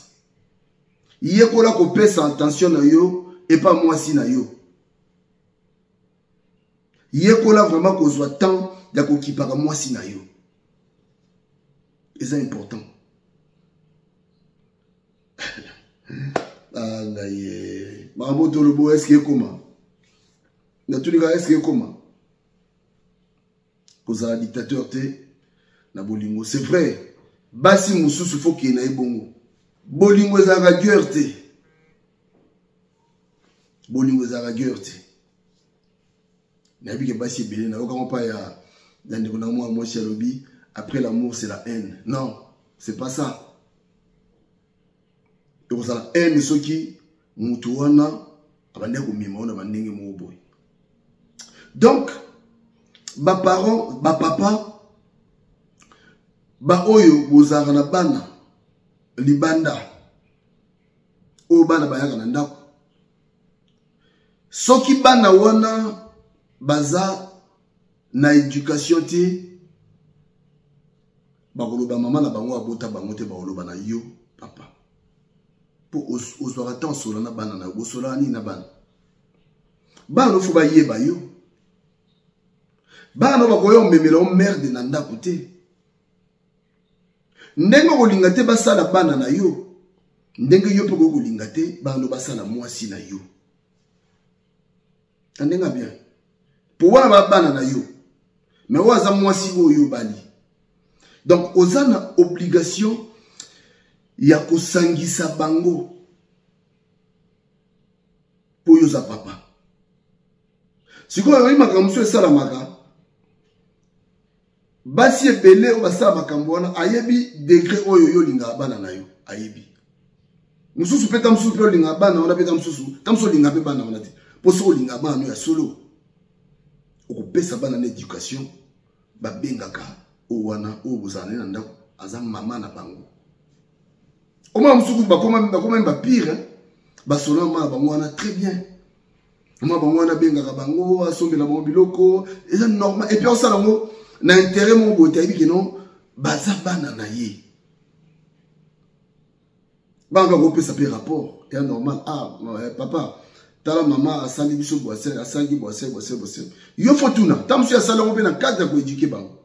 Yekola ko pesa attention na yo et pas mwasi na yo. Yekola vraiment kozwa temps ya kokipaka mwasi na yo. C'est important. Ah là ye. Mambo tolobo est-ce que comment? Na tous les cas est-ce que comment? Kozala dictateur te na bolingo. C'est vrai. Basi mususu faut qu'il na ebongo. Bolingo za guerre te. Bolingo za guerre te. Nabi ke basi belé na oka pas ya dans moi lobby après l'amour c'est la haine. Non, c'est pas ça. Et vous la haine ceux qui mutu wana abande ko mima ona bandenge mo boy. Donc ba parents, ba papa ba oyo bozara na bana libanda o bana bayaka na ndako. Soki bana wana baza na éducation te bakoloba mama na bango abota bango te bakoloba na yo papa po ozwaka temps osola na bana na bosola ni na bana bana fo bayeba yo bana bakoya omemela omerde na ndako te ndenge kolinga te basala bana na yo ndenge yo mpe kolinga te bana basala mwasi na yo andenga bien. Pour voir la bana na yo. Mais oza mwasi oyo bali. Donc oza na obligation ya kosangisa bango. Pour yo za papa. Siko yo makambo esala maka. Basi ebele o basala makambo wana ayebi degré oyo yo linga bana na yo ayebi. Mususu peta mususu pe linga bana wana peta mususu. Tamso linga pe bana wana te. Poso linga bana ya solo. Au pesa bana na éducation ba bengaka o wana o bozana na ndako aza mama na bango o mama musuku ba koma ba pire ba sona ma bango wana très bien mama bango wana bengaka bango asombela bango biloko c'est normal et puis on sala ngo na intérêt mon bote abi que non baza bana na ye banga ko pesa pe rapport et normal ah papa tala mama asali biso boise asali boise. Yo fotuna tamsu asala ngo na cadre ko éduquer bango.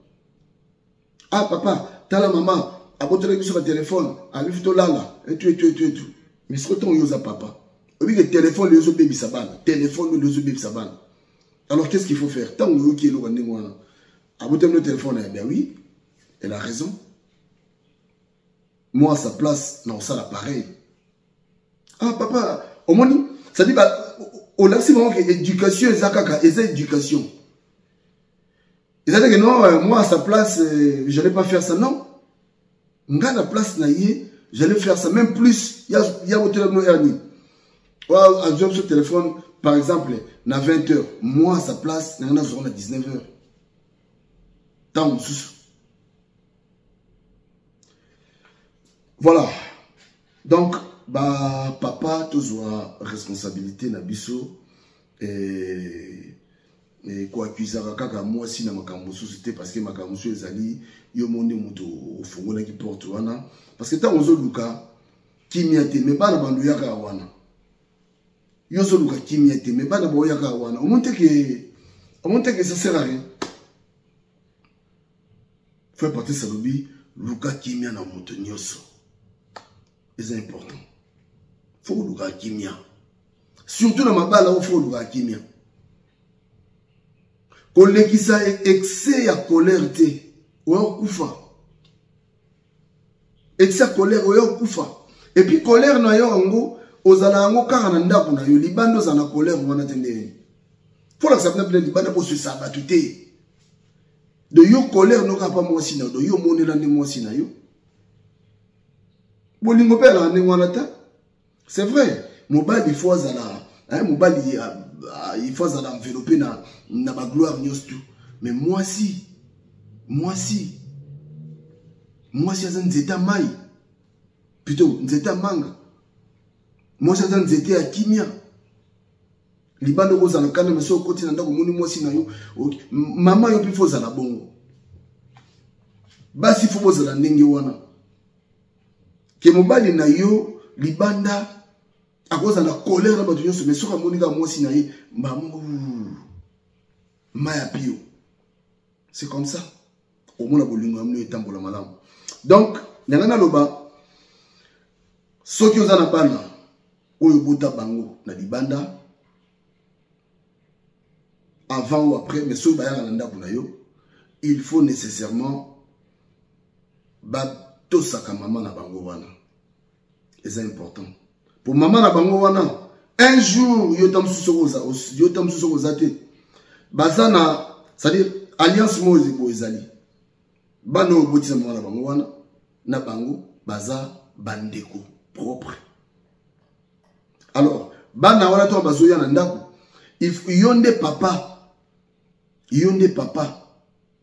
Ah papa tala mama abotela biso ba téléphone ali fito lala et tout. Mais ce que ton yoza papa. Obi que téléphone le yozo baby sabana, téléphone le yozo baby sabana. Alors qu'est-ce qu'il faut faire? Tant que qui est lo ndenge wana. Abotela le téléphone bien oui, elle a raison. Moi à sa place non ça la pareil. Ah papa, au moins ça dit bah au maximum que éducation ezakaka eza éducation. Ils ont dit que non moi à sa place je n'allais pas faire ça non. Nga la place na ye j'allais faire ça même plus il y a au téléphone erni. Wa un job sur téléphone par exemple na 20h moi à sa place na 19h. Tant sous. Voilà. Donc ba papa tozwa responsabilité na biso quoi accusera kaka moi si na makambo société parce que makambo ezali yo monde muto ofungola ki porte wana parce que tant ozo luka kimia te me bana bandu yaka wana yo zo luka kimia te me bana bo yaka wana o monte que ça sert à rien faut partir ça lobby luka kimia na muto nyoso c'est important faut luka kimia surtout na mabala faut luka kimia kolekisa excès ya colère te oyo kufa excès ya colère oyo kufa et puis colère na yo ngo ozala ngo kaka na ndako na yo libando za na colère wana tende faut l'accepter plein libando pour se sabattre de yo colère no kapa mo sina de yo monela ne mo sina yo bolingo pela ne wana ta c'est vrai mobali faut azala mobali il faut envelopper na ba gloire nyostu mais moi si azan nzeta mai plutôt nzeta manga moi si azan nzeta ya kimia libando ko zana kana meso koti na ndako moni moi si na yo mama yo pifo za na bongo basi fo bozala ndenge wana ke mobali na yo libanda à cause de la colère de la mais sur la monica moi si naïe pio c'est comme ça au moins la bolingo amno etambo la malam donc nana loba soki ozana bana oyo bota bango na libanda avant ou après mais soki bayaka na ndako na yo il faut nécessairement ba tosaka mama na bango wana c'est important. Pour maman na bango wana un jour yotam suso kozate bazana c'est-à-dire alliance mozi bo ezali bano botisa maman na bango wana na bango baza bandeko propre alors bana wana to bazoya na ndako yonde papa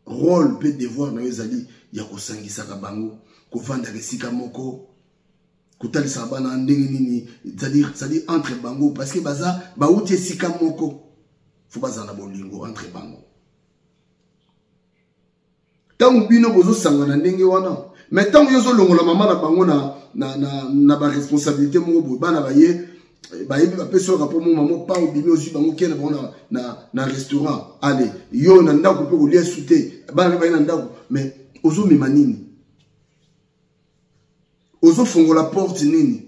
rôle peut devoir na ezali ya kosangisa ka bango kovanda kesika moko kotalisa bana ndenge nini c'est-à-dire entre bango parce que baza bauti esika moko faut baza na bolingo entre bango tangu bino bozo sangana ndenge wana mais tangu yozo longola mama na bango na ba responsabilité moko bana baye bayebi ba peso rapport mo maman pa obimi ozi bango kena bona na restaurant allez yo na ndako pe ko lia souté bana ba na ndako mais ozo mema nini ozo fongo la porte nini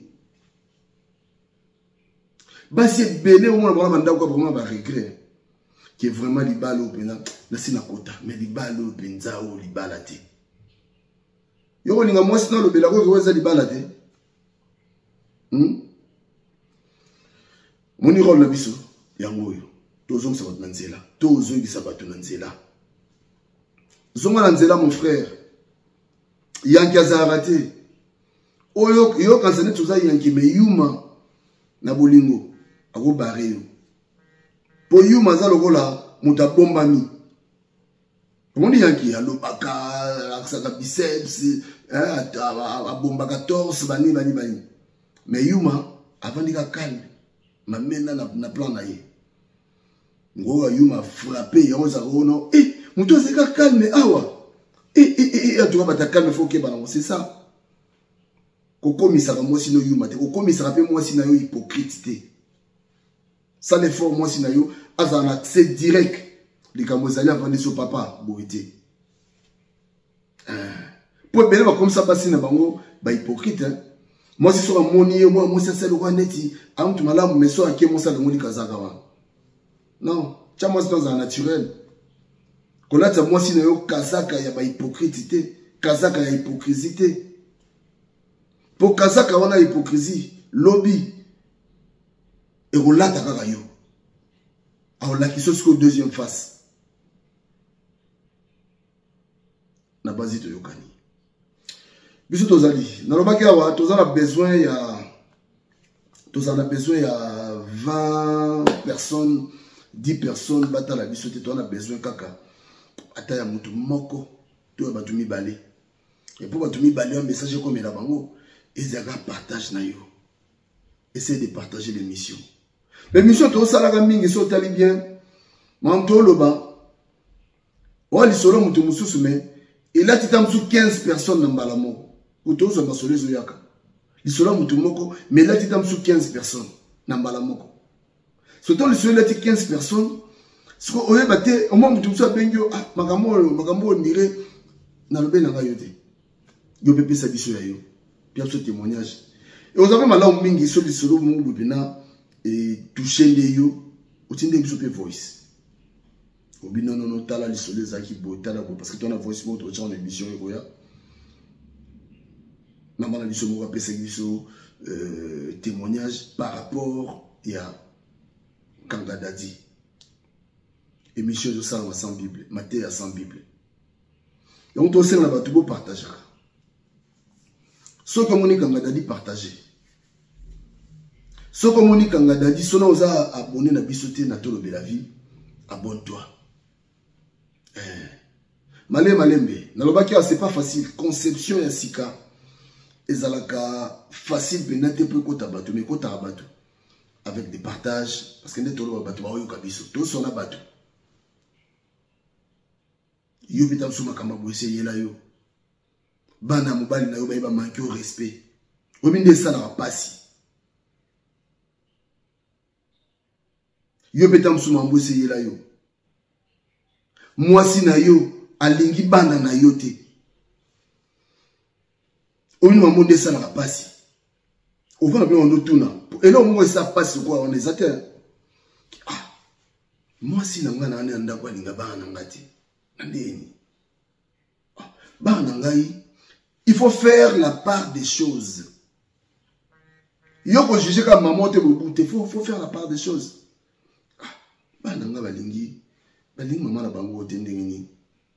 basi belé au moins vraiment ndako vraiment ba regret que vraiment libalo pena na sina kota mais libalo penza o libala te yo linga moi sina lo bela ko weza libala te moni rôle na biso yango yo tozo sa batna nzela tozo ngisa batna nzela zonga na nzela mon frère yanki azarate oyo yo kansane tuza yanki me yuma na bolingo ako bareo po yuma za lokola muta bombami omondi yanki alobaka aksaka biceps bomba 14 bani me yuma avandika calme mamena na plan na ye ngoa yuma frappé yoza ono muto zeka calme awa atuka bata calme faut que bana c'est ça kokomisaka mwasi no yuma te kokomisaka pe mwasi na yo hypocrite ça l'effort mwasi na yo aza un accès direct likambo ezali avandi so papa boite po bele ba comme ça basi na bango ba hypocrite mwasi so amoni ye mwasi selo kwa neti amtu malamu meso ake mwasi ngoni kazaka wa non cha mwasi dans un naturel kolata mwasi na yo kazaka ya ba hypocrite te kazaka ya hypocrisie te. Pour kazaka wana hypocrisie lobby et rolata kaka yo alors la question c'est deuxième face na base to yokani biso tozali na lobaki awa tozala besoin ya 20 personnes 10 personnes batala biso te to na besoin kaka ata ya mutu moko to ba tumi balé et pour ba tumi balé un message comme la bango ezaka partage na yo essayez de partager l'émission. L'émission, tout ça, la mingi, ça, t'allez bien. Manto, le bas. Oh, les solos, moutou, moussou, mais. Et là, tu t'as 15 personnes dans Balamoko. Ou tous, on va soler, zoyaka. Les solos, moutou, moko. Mais là, tu t'as 15 personnes dans Balamoko. Surtout, les solos, là, tu 15 personnes. Ce qu'on a battu, au moins, moutou, moussou, bengo, ah, magambo, on dirait, dans le ben, dans la yote. Yo, pépé, sa biso, ya yo. Puis, ce témoignage. Et on avait mal au mingi, sur les solos, mon boubina. Et toucher les yo, ou tinde biso pe voice. Obi non non tala li sole zaki bo tala bo parce que ton voice mo to en émission e goya. Na mala biso mo pa pesa biso témoignage par rapport à Kanga Dadi. Émission de ça sans Bible, Matthieu sans Bible. Et on to sel na ba tubo partager. So comme on Kanga Dadi partager. So comme on Kanga Dadi, so na oza abonné na bisoté na tolo de la vie, abonne-toi. Malembe, nalobaki c'est pas facile, conception ya sika ezalaka facile penate peu kota bato mais kota bato avec des partages parce que ne tolo bato ba yoka biso to sona bato. Yo bitam suma kama boise yela yo. Bana mobali na yo ba ba manquer au respect. Obinde ça na pasi. Yo betam suma mbose yela yo. Mwasi na yo alingi banda na yo te. Omi mamonde ça na pasi. Ovana pe on tuna. Et là moi ça passe quoi on est atteint. Ah. Mwasi na ngana ane anda kwa linga bana ngati. Ndeni. Ah, bana ngai il faut faire la part des choses. Yo ko juger comme maman te bobuté, faut faire la part des choses. Bana nga balingi mama na bango tendengeni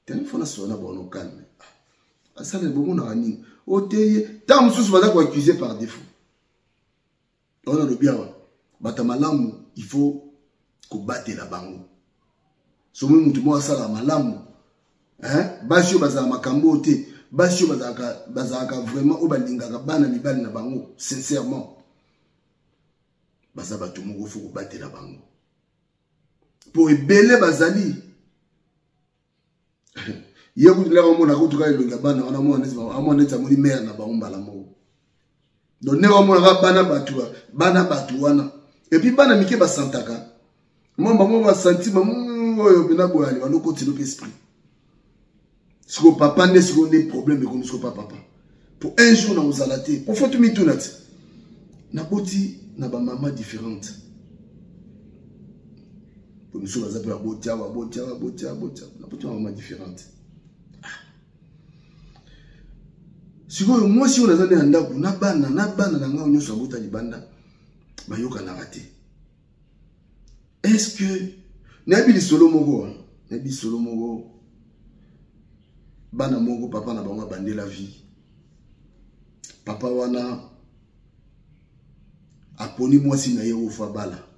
téléphone sona bono calme asale bomo na nini oteye tam susu baza ko accuser par défaut on a le bien bata malamu il faut ko battre la bango somo mutu mo asala malamu basio baza makambo te basio bazaka vraiment o balinga ka bana mibali na bango sincèrement baza batu mo faut ko battre la bango. Pour ébélé bazali. Yégout là on a retrouvé le Gabon on a mon net amoni mère na baumba la mo. Donc ne on a bana batuana et puis bana mike ba santaka. Moi maman va sentir maman oyo bina boali va no continuer esprit. Si ko papa ne si ko des problèmes ko nous pas papa. Pour un jour na ozalaté. Pour faut tout mitunat. Na boti na ba maman différente. Pour nous sommes à botia, maman différente. Si moi si on a donné un dabu, na bana nga onyo so bota libanda, ba yoka na raté. Est-ce que nabi solo mogo, bana mogo papa na bango bandé la vie. Papa wana aponi moi si na yero fa bala.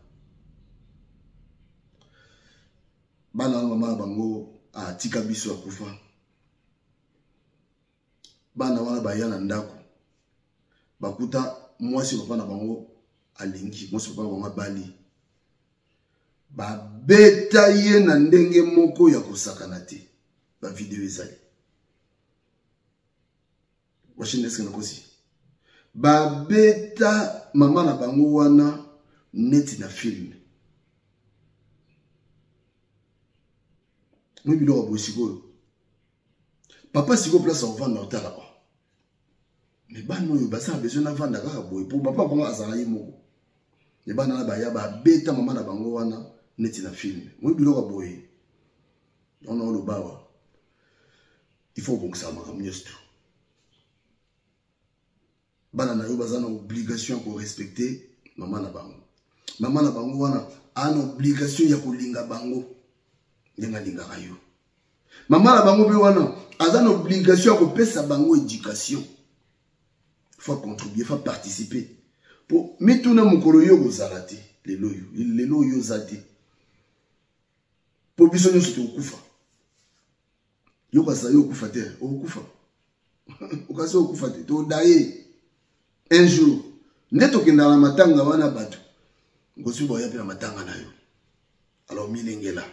Bana mama bango a tika biso akufa. Bana wana bayana ndako. Bakuta mwasi papa na bango alingi, mwasi papa bango bali. Ba beta ye na ndenge moko ya kosakana te. Ba video ezali. Washine eske na kosi. Ba beta mama na bango wana neti na film. Nous biloko bosiko. Papa siko place en vendre dans là-bas. Mais ba no yo basa besoin na vendre kaka boy pour papa bongo azala yimo. Les bana na ba ya ba beta mama na bango wana neti na film. Nous biloko boy. On a le bawa. Il faut que ça marche mieux tout. Bana na yo bazana obligation pour respecter mama na bango. Mama na bango wana a une obligation ya kolinga bango. Nenga linga kayo. Mama na bango be wana a une obligation ya kopesa bango éducation. Faut contribuer, faut participer. Pour mituna mukolo yo kozalate lelo yo zate. Pour biso nyoso te okufa. Yo kasa yo okufa te, okufa. Okasa okufa te, to daye. Un jour, Ndeto kenda na matanga wana bato. Ngosu boya pe na matanga na yo. Alors milengela.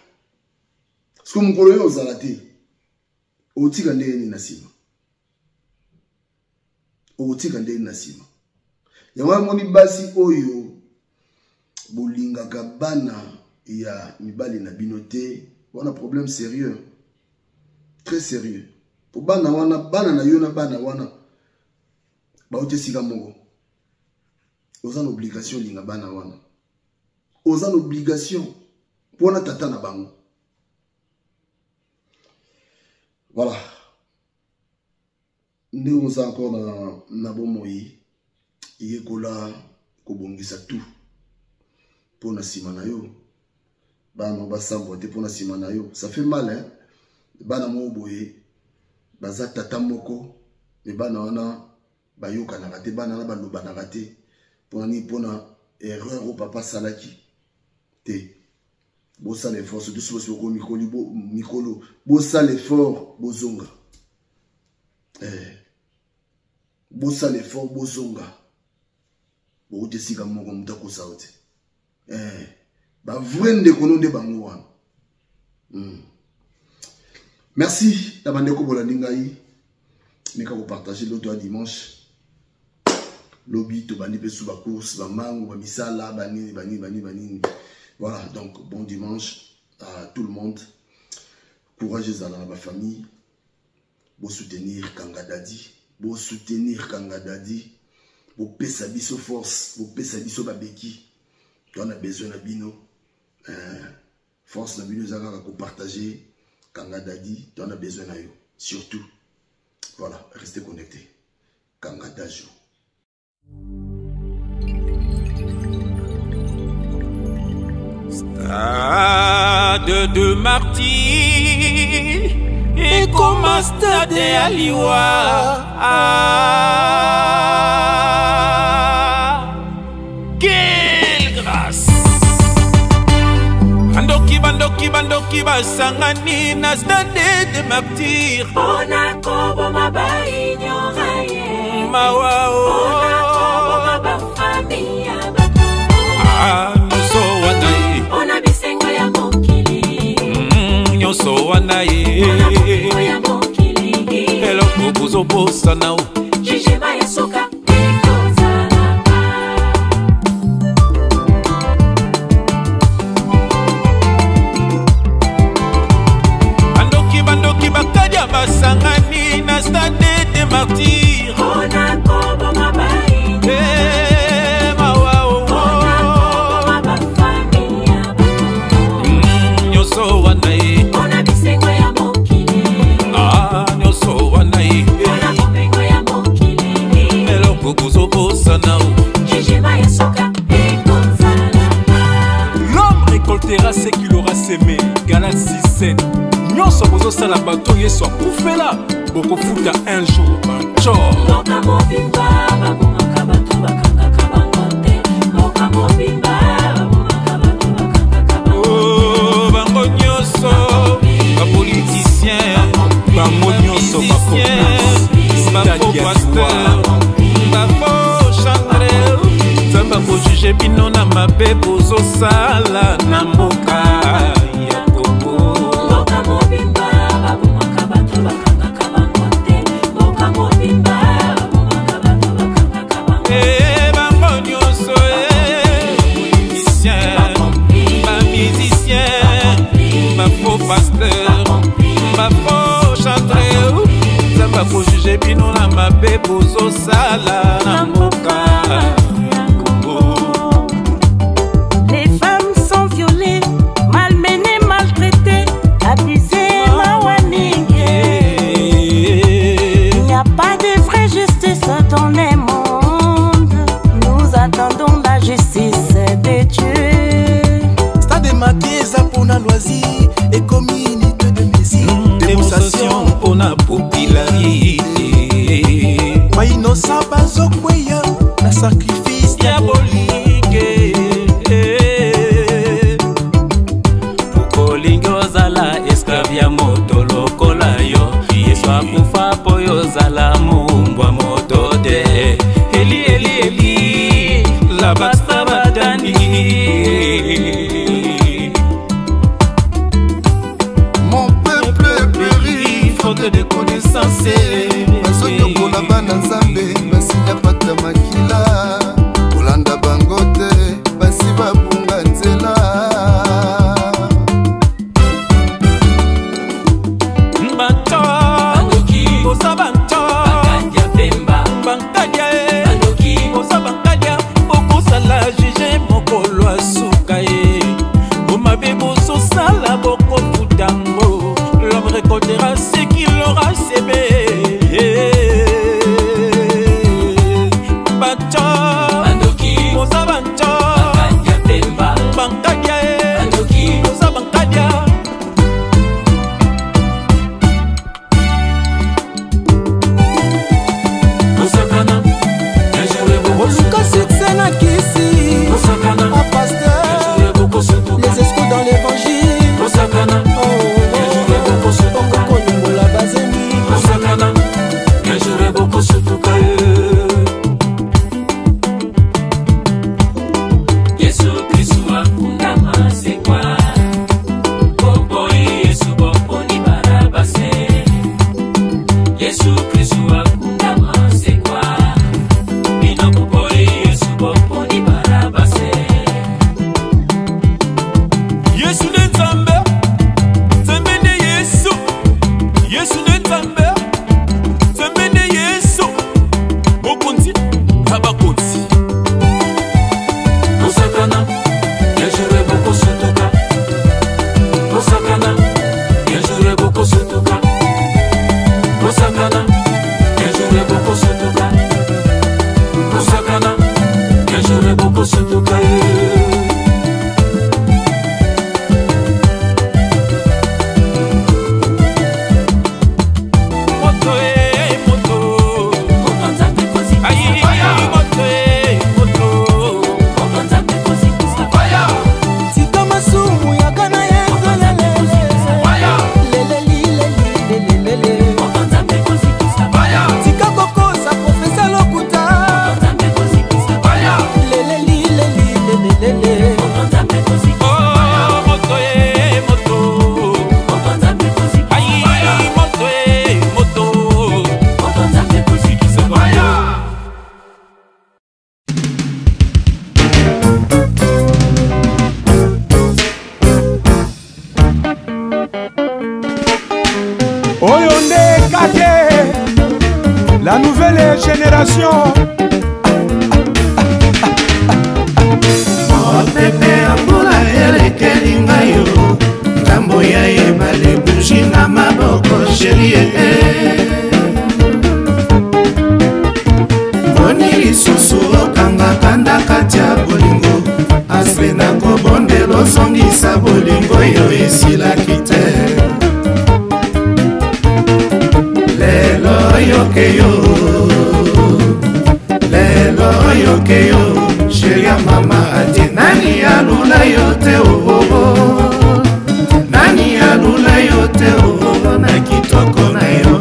Parce que mukolo yo ozalati. Otika ndeni na sima. Otika ndeni na sima. Yawa moni basi oyo bolinga kabana ya mibali na binote. On a problème sérieux. Très sérieux. Pour bana wana bana na yo na bana wana. Ba otesika moko. Oza obligation linga bana wana. Oza obligation pour na tata na bango. Voilà. Nous sommes encore dans Nabomoyi. Il y a kobongisa tout. Pour na simana yo. Bana basambote pour na simana yo. Ça fait mal hein. Bana mo boye. Baza tata moko. Mais bana wana bayoka na raté bana na baloba na raté. Pour na erreur au papa salaki. Te. Bossa l'effort, surtout si vous Mikolo. Bossa l'effort, Bozonga. Bossa l'effort, Bozonga. Bote sika moko mutako saote. Ba vrende kono de bango wana. Merci tabandeko bolandingai. Meka ko partager l'autre dimanche. Lobby to bandi pe sous ba course, ba mango, ba misala, banini. Voilà, donc bon dimanche à tout le monde. Courageux à la famille. Bon soutenir Kangadadi. Bon soutenir Kangadadi. Bon pesa biso force. Bon pesa biso babeki. On a besoin de bino. Force de bino zaka ko partager Kangadadi. On a besoin de yo. Surtout. Voilà, restez connectés. Kangadaju. Stade de martyr et comme un stade Aliwa. Quelle grâce! Bandoki basangani na stade de martyr. Ona kobo mabai nyoraye. Mawao. Ona kobo mabafamia. Ona bisengo ya mokili. Nyoso wanaye. Ya mokili. Elo kubuzo bosa nao. Jijima ya soka. Bandoki bakadia basangani na stade de martyr. Ona kobo mabai. Ona bisengo ya mokili. Nyoso wanaye. Ona mopengo ya mokili. Elo kubuzo bosa nao. Jijima ya soka. L'homme récoltera ce qu'il aura semé. Galaxy Sen. Nyonso bozo sala bato yeso akufela. Boko futa un jour bancho. Moka mobimba babumaka bato bakanga kabangote. Moka mobimba babumaka bato bakanga kabangote. Oh bango nyonso ba politicien. Bango nyonso ba complice. Ba faux pasteur. Ba faux chanteur. Zamba ko juge bino na mabe bozo sala na mboka ya Congo. Moka mobimba babumaka bato bakanga kabangote. Moka mobimba babumaka bato bakanga kabangote. Bango nyonso politicien. Ba musicien. Ba faux pasteur. Ba faux chanteur. Zamba ko juge bino na mabe bozo sala na mboka. Les femmes sont violées, malmenées, maltraitées, abusées, mawaninguées. Il n'y a pas de vraie justice dans les mondes. Nous attendons la justice de Dieu. Stade Makieza pour la loisir et communauté de musique. Démonstration pour la popularité. Wa innocent bazokweya na sacrifice diabolique. Pukolingo zala esclave ya moto lokola yo. Yesu akufa po yo zala mumbwa moto de. Eli La nouvelle génération. Mopepe ambula elekeli ngayo ngambo ya ebale buji na maboko sherie boni lisusu okanga kanda kati ya bolingo aspe na kobondelo zongisa bolingo yo esilaki te lelo yokeyo lelo yokeyo sheria mama ati nani alula yote nani alula yote na kitoko na yo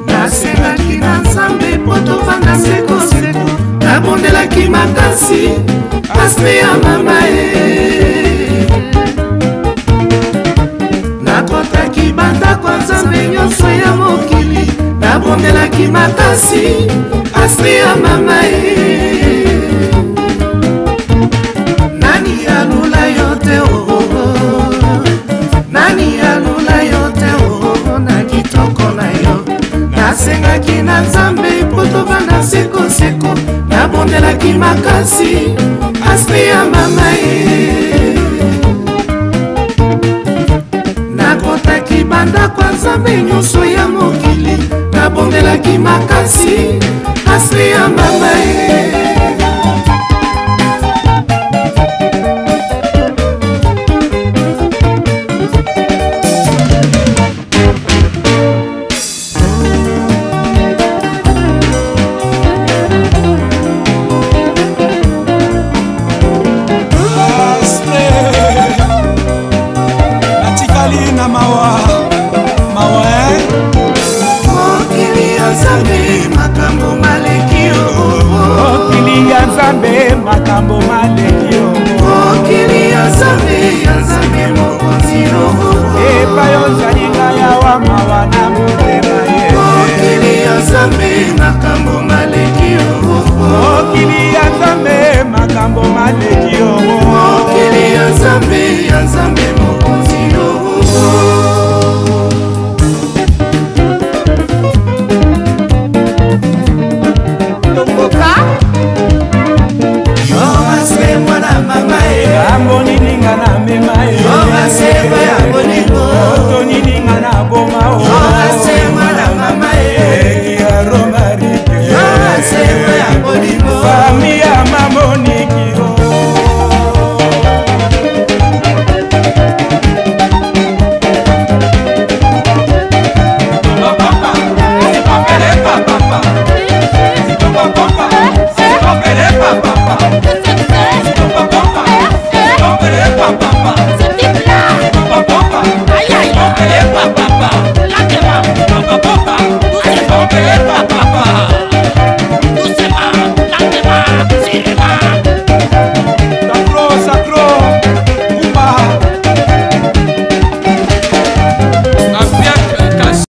nasengaki na nzambe po tovanda sekoseko nabondelaki makasi aspe ya mama nakotaki bandako nzambe nyonso ya mokili nabondelaki makasi aspe ya mama nani alula yote nani alula yote na kitoko na yo nasengaki na nzambe po tovanda sekoseko nabondelaki makasi aspe ya mama nakotaki bandako nzambe nyonso ya mokili nabondelaki makasi aspe ya mama makambo maleki okili ya zambe mokonzi epai ozalinga yawa mawa na motema ye okili ya zambe makambo maleki okili ya zambe makambo maleki okili ya zambe mokonzi Ambo nininga na mema ye Yoga sema ya bolingo Oto nininga na boma o Yoga sema na mama ye ya romarike Yoga sema ya bolingo Fami ya mamoniki Papa,